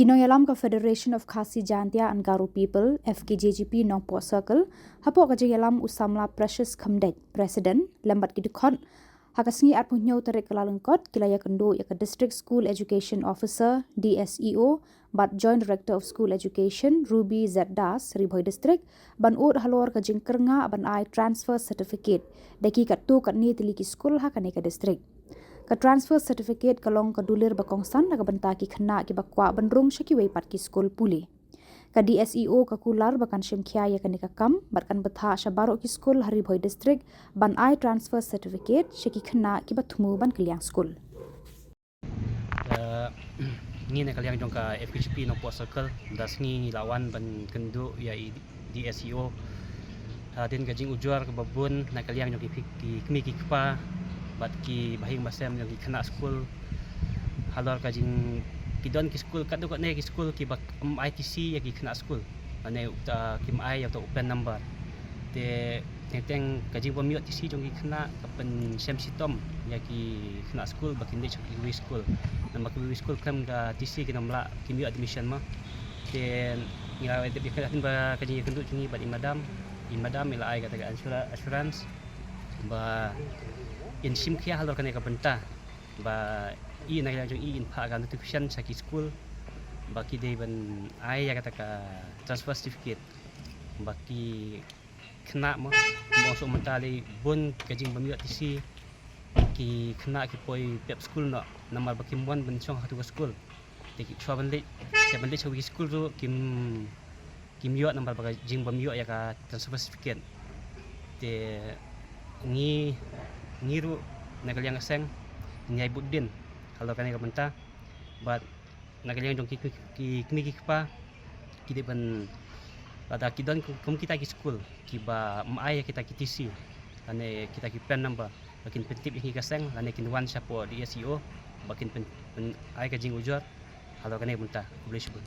nongialam ka Federation of Khasi Jaintia and Garo people Fkjgp Nongpoh Circle hapoh jingialam Samla Precious Khymdeit President lambat dkhot hakasngi atpunyo tarik Kyllalyngkot Kyllalyngkot ya District School Education Officer Dseo but Joint Director of School Education Ri Bhoi District ban halor ka jingkyrngah ban transfer certificate deki katto katne tylli skul hakane ka district ka transfer certificate kalong ka dulir bakongsan na bynta khynnah kiba kwah bandrung shaki weipat ki skul puli ka Dseo ka kular bakan shimkhya ya kanika kam batkan betha shabaro ki skul Ri Bhoi District ban transfer certificate shaki khynnah kiba thumu ban klyang skul ni na kalyang jong ka Fkjp Nongpoh Circle das ni lawan ban kendu ya Dseo din ka jing ujur ka babun na kalyang jong ki kmi ki kiba bat ki bahing basem yang khynnah skul halor ka jing kidon ki skul katto katne ki skul ki bak ITC ya ki khynnah skul ane ta kim ai ya to open number te teng ka jing bom ITC jong ki khynnah kapen sem sitom ya ki khynnah skul bakin de ki skul nama ki skul kam ga TC ki namla ki admission ma te ngira de bi katin ba ka jing kendu jungi bat imadam ila ai kata assurance ba in simkhya halor kane ka bynta ba i na jong in pha ga notification saki skul baki de ban ai ya kata ka transfer certificate baki khynnah mo so mentali bun ka jing bam TC ki khynnah ki poi pep skul no namar baki mon ban chong hatu skul te ki chwa ban le ya ban le chawi skul ro kim yo nambar baka jing bam yo ya ka transfer certificate te ngiru nagalyang aseng nyai budin kalau kane ka bynta but nagalyang jong ki kmi ki kiba ki de ban pada kidon kum kita ki skul kiba mai kita ki TC ane kita ki pen number bakin pentip ki kaseng ane kin wan sapo Dseo bakin pen ai ka jing ujur kalau kane ka bynta boleh sebut